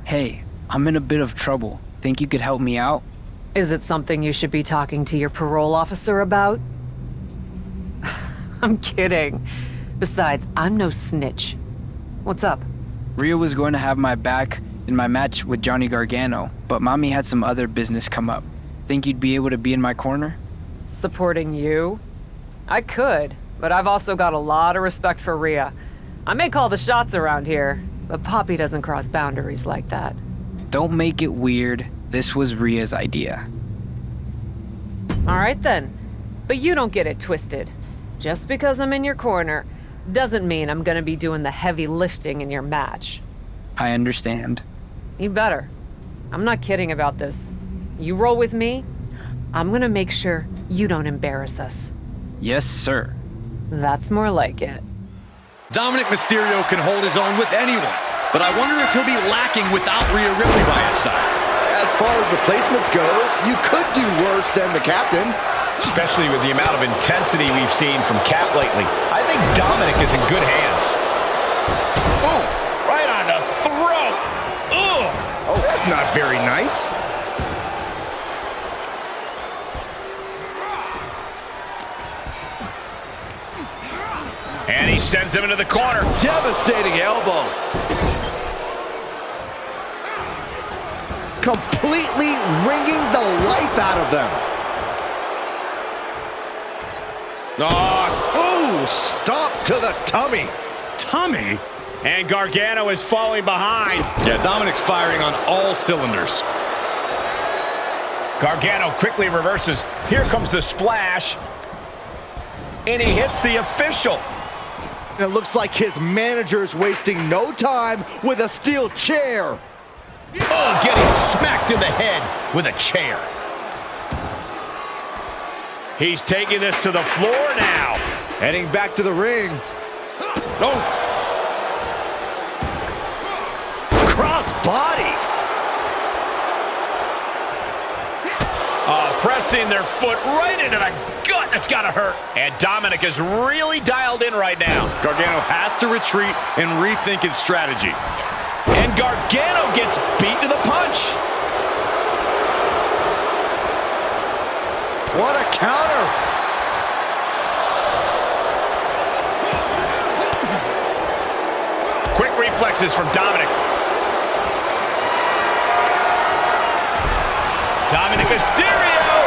Hey, I'm in a bit of trouble. Think you could help me out? Is it something you should be talking to your parole officer about? I'm kidding. Besides, I'm no snitch. What's up? Rhea was going to have my back in my match with Johnny Gargano, but Mommy had some other business come up. Think you'd be able to be in my corner? Supporting you? I could, but I've also got a lot of respect for Rhea. I may call the shots around here, but Poppy doesn't cross boundaries like that. Don't make it weird. This was Rhea's idea. All right then, but you don't get it twisted. Just because I'm in your corner doesn't mean I'm gonna be doing the heavy lifting in your match. I understand. You better. I'm not kidding about this. You roll with me, I'm gonna make sure you don't embarrass us. Yes, sir. That's more like it. Dominic Mysterio can hold his own with anyone, but I wonder if he'll be lacking without Rhea Ripley by his side. As far as replacements go, you could do worse than the captain. Especially with the amount of intensity we've seen from Cap lately. I think Dominic is in good hands. Oh, right on the throat. Ugh. Oh, that's not very nice. And he sends him into the corner. Devastating elbow. Completely wringing the life out of them. Oh, stomp to the tummy. Tummy? And Gargano is falling behind. Yeah, Dominic's firing on all cylinders. Gargano quickly reverses. Here comes the splash. And he hits the official. It looks like his manager's wasting no time with a steel chair. Oh, getting smacked in the head with a chair. He's taking this to the floor now. Heading back to the ring. Oh. Cross body. Pressing their foot right into the gut. That's gotta hurt. And Dominic is really dialed in right now. Gargano has to retreat and rethink his strategy. And Gargano gets beat to the punch. What a counter. Quick reflexes from Dominic. Dominic Mysterio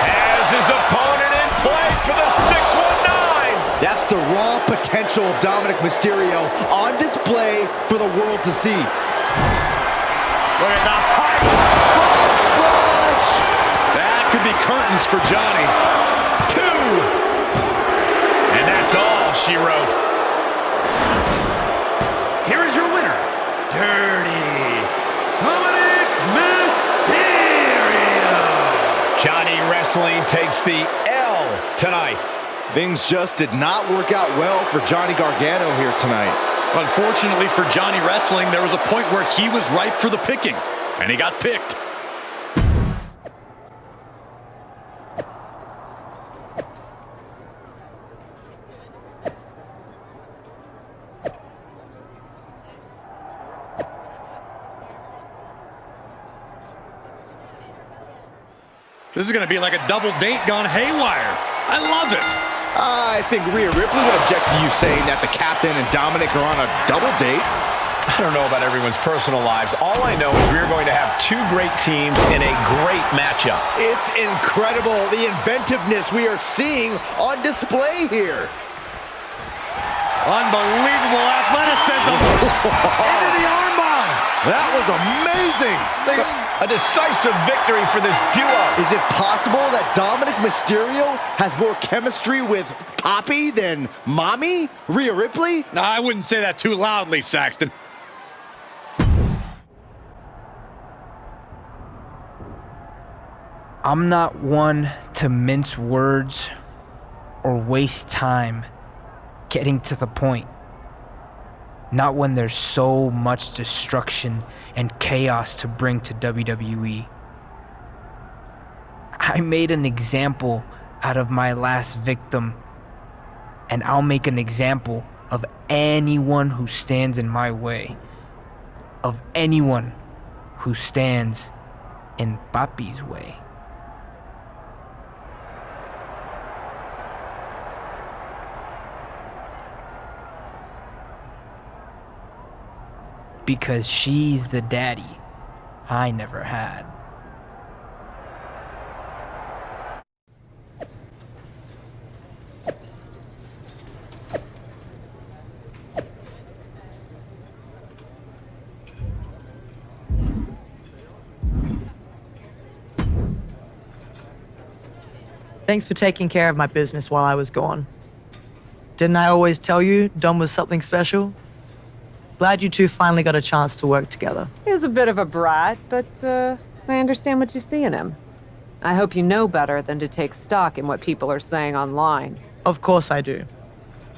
has his opponent in place for the 619. That's the raw potential of Dominic Mysterio on display for the world to see. Look at the height. Frog splash. That could be curtains for Johnny. 2. And that's all she wrote. Here is your winner, Dirty Dominic Mysterio. Johnny Wrestling takes the L tonight. Things just did not work out well for Johnny Gargano here tonight. Unfortunately for Johnny Wrestling, there was a point where he was ripe for the picking, and he got picked. This is going to be like a double date gone haywire. I love it. I think Rhea Ripley would object to you saying that the captain and Dominic are on a double date. I don't know about everyone's personal lives. All I know is we're going to have 2 great teams in a great matchup. It's incredible, the inventiveness we are seeing on display here. Unbelievable athleticism. Into the armbar. That was amazing. A decisive victory for this duo. Is it possible that Dominic Mysterio has more chemistry with Poppy than Mommy, Rhea Ripley? No, I wouldn't say that too loudly, Saxton. I'm not one to mince words or waste time getting to the point. Not when there's so much destruction and chaos to bring to WWE. I made an example out of my last victim, and I'll make an example of anyone who stands in my way. Of anyone who stands in Papi's way. Because she's the daddy I never had. Thanks for taking care of my business while I was gone. Didn't I always tell you Dom was something special? Glad you two finally got a chance to work together. He was a bit of a brat, but I understand what you see in him. I hope you know better than to take stock in what people are saying online. Of course I do.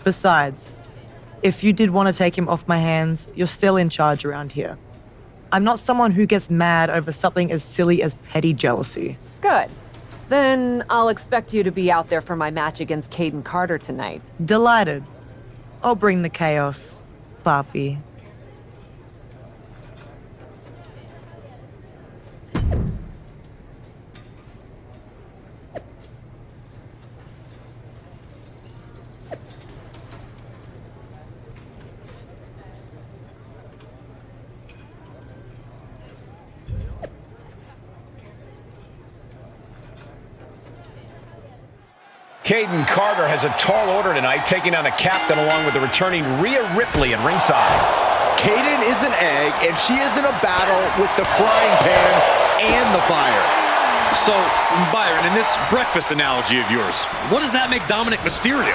Besides, if you did want to take him off my hands, you're still in charge around here. I'm not someone who gets mad over something as silly as petty jealousy. Good. Then I'll expect you to be out there for my match against Caden Carter tonight. Delighted. I'll bring the chaos, Papi. Caden Carter has a tall order tonight, taking on the captain along with the returning Rhea Ripley at ringside. Caden is an egg, and she is in a battle with the frying pan and the fire. So, Byron, in this breakfast analogy of yours, what does that make Dominic Mysterio?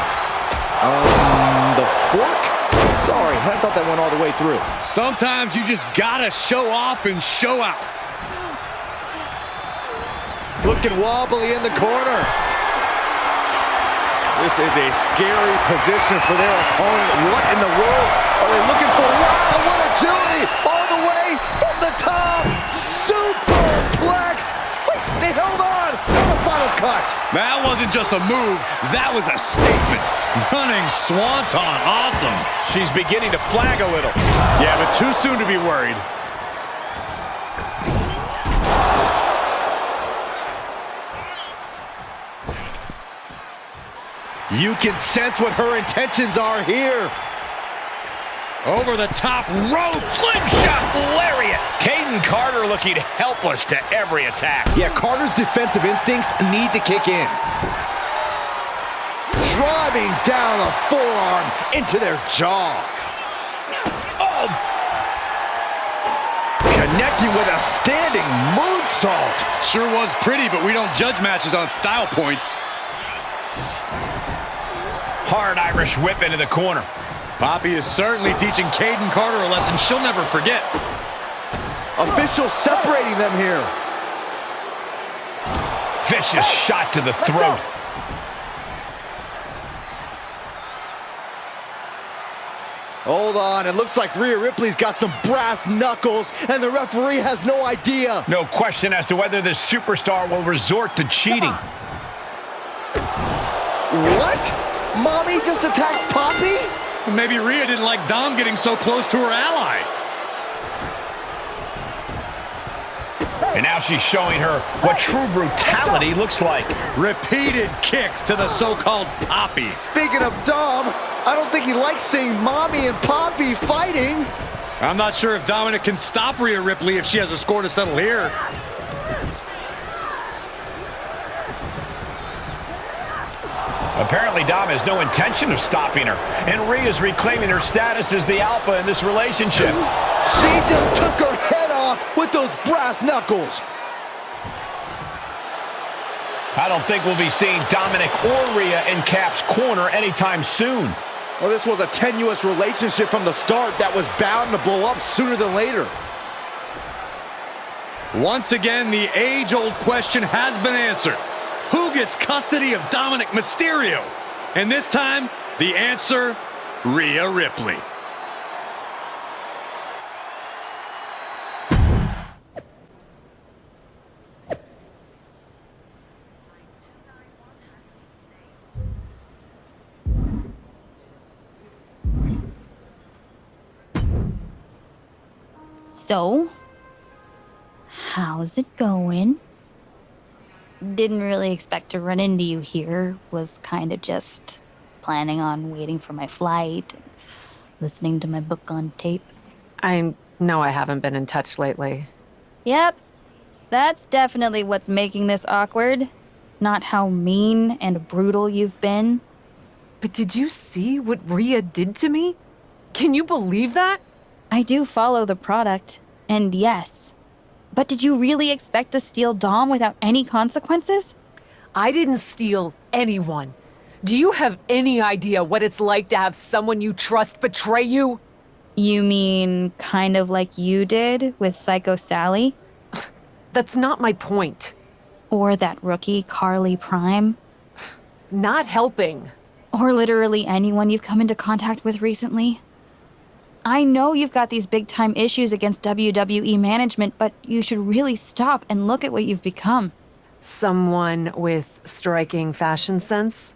The fork? Sorry, I thought that went all the way through. Sometimes you just gotta show off and show out. Looking wobbly in the corner. This is a scary position for their opponent. What in the world are they looking for? Wow, what agility! All the way from the top! Superplex! Wait, they held on! And the final cut! That wasn't just a move, that was a statement. Running swanton, awesome. She's beginning to flag a little. Yeah, but too soon to be worried. You can sense what her intentions are here. Over the top rope, slingshot lariat. Caden Carter looking helpless to every attack. Yeah, Carter's defensive instincts need to kick in. Driving down a forearm into their jaw. Oh! Connecting with a standing moonsault. Sure was pretty, but we don't judge matches on style points. Hard Irish whip into the corner. Papi is certainly teaching Caden Carter a lesson she'll never forget. Officials separating them here. Vicious shot to the throat. Hold on, it looks like Rhea Ripley's got some brass knuckles, and the referee has no idea. No question as to whether this superstar will resort to cheating. What? Mommy just attacked Papi? Maybe Rhea didn't like Dom getting so close to her ally. And now she's showing her what true brutality looks like. Repeated kicks to the so-called Papi. Speaking of Dom, I don't think he likes seeing Mommy and Papi fighting. I'm not sure if Dominic can stop Rhea Ripley if she has a score to settle here. Apparently, Dom has no intention of stopping her, and Rhea's reclaiming her status as the alpha in this relationship. She just took her head off with those brass knuckles. I don't think we'll be seeing Dominic or Rhea in Cap's corner anytime soon. Well, this was a tenuous relationship from the start that was bound to blow up sooner than later. Once again, the age-old question has been answered. Who gets custody of Dominic Mysterio? And this time, the answer, Rhea Ripley. So, How's it going? Didn't really expect to run into you here. Was kind of just planning on waiting for my flight and listening to my book on tape. I know I haven't been in touch lately. Yep, that's definitely what's making this awkward. Not how mean and brutal you've been. But did you see what Rhea did to me? Can you believe that? I do follow the product, and yes. But did you really expect to steal Dom without any consequences? I didn't steal anyone. Do you have any idea what it's like to have someone you trust betray you? You mean kind of like you did with Psycho Sally? That's not my point. Or that rookie Carly Prime? Not helping. Or literally anyone you've come into contact with recently? I know you've got these big-time issues against WWE management, but you should really stop and look at what you've become. Someone with striking fashion sense?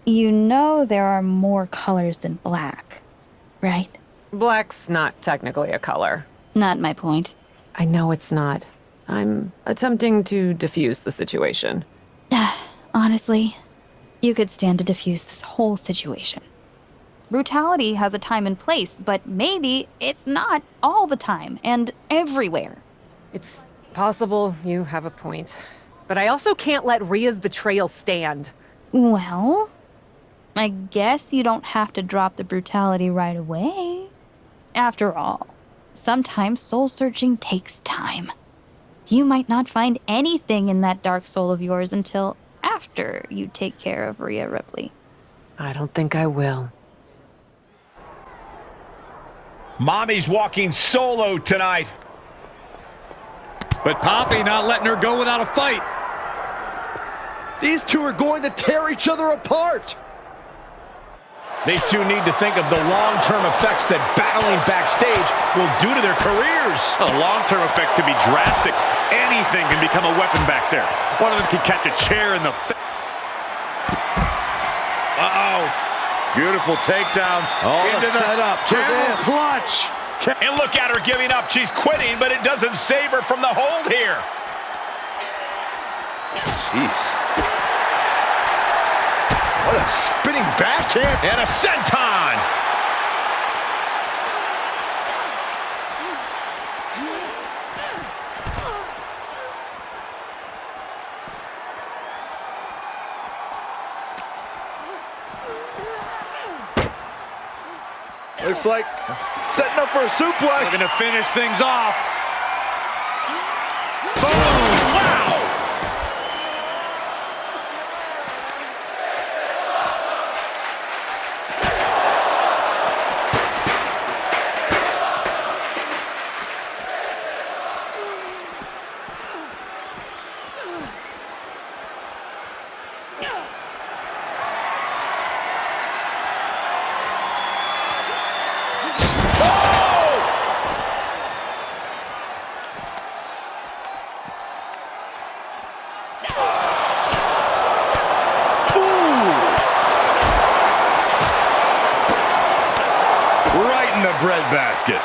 You know there are more colors than black, right? Black's not technically a color. Not my point. I know it's not. I'm attempting to diffuse the situation. Honestly, you could stand to diffuse this whole situation. Brutality has a time and place, but maybe it's not all the time and everywhere. It's possible you have a point. But I also can't let Rhea's betrayal stand. Well, I guess you don't have to drop the brutality right away. After all, sometimes soul-searching takes time. You might not find anything in that dark soul of yours until after you take care of Rhea Ripley. I don't think I will. Mommy's walking solo tonight. But Poppy not letting her go without a fight. These two are going to tear each other apart. These two need to think of the long-term effects that battling backstage will do to their careers. The long-term effects can be drastic. Anything can become a weapon back there. One of them can catch a chair in the face. Uh-oh. Beautiful takedown. Into the setup to camel this. clutch. And look at her giving up. She's quitting, but it doesn't save her from the hold here. Jeez. What a spinning backhand. And a senton. Looks like setting up for a suplex. Looking to finish things off. Wow! Breadbasket.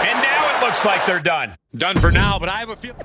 And now it looks like they're done. Done for now, but I have a feeling.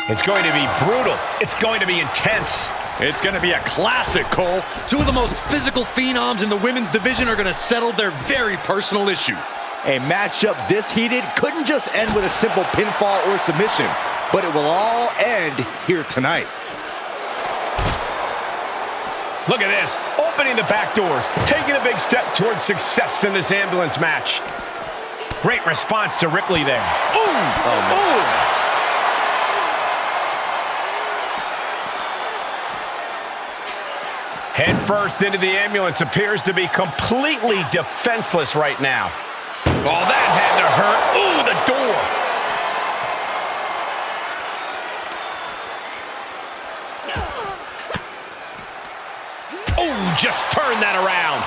It's going to be brutal. It's going to be intense. It's going to be a classic, Cole. Two of the most physical phenoms in the women's division are going to settle their very personal issue. A matchup this heated couldn't just end with a simple pinfall or submission, but it will all end here tonight. Look at this, opening the back doors, taking a big step towards success in this ambulance match. Great response to Ripley there. Ooh! Oh, ooh! Head first into the ambulance, appears to be completely defenseless right now. Oh, that had to hurt. Ooh, the door. Oh, just turn that around.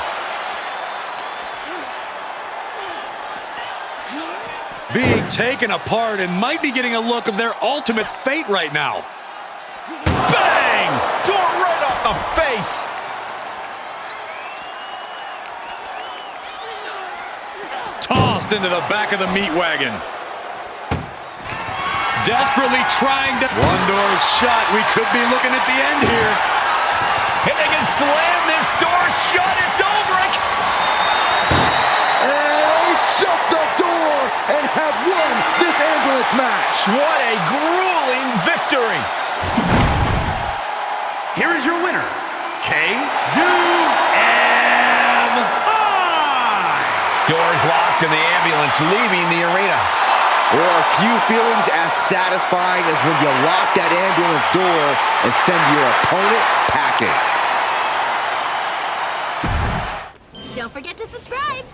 Being taken apart and might be getting a look of their ultimate fate right now. Bang! Door right off the face. Tossed into the back of the meat wagon. Desperately trying to... One door shut. We could be looking at the end here. If they can slam this door shut, it's over. And they shut the door and have won this ambulance match. What a grueling victory. Here is your winner, KUMI. Doors locked and the ambulance leaving the arena. There are few feelings as satisfying as when you lock that ambulance door and send your opponent packing. Don't forget to subscribe.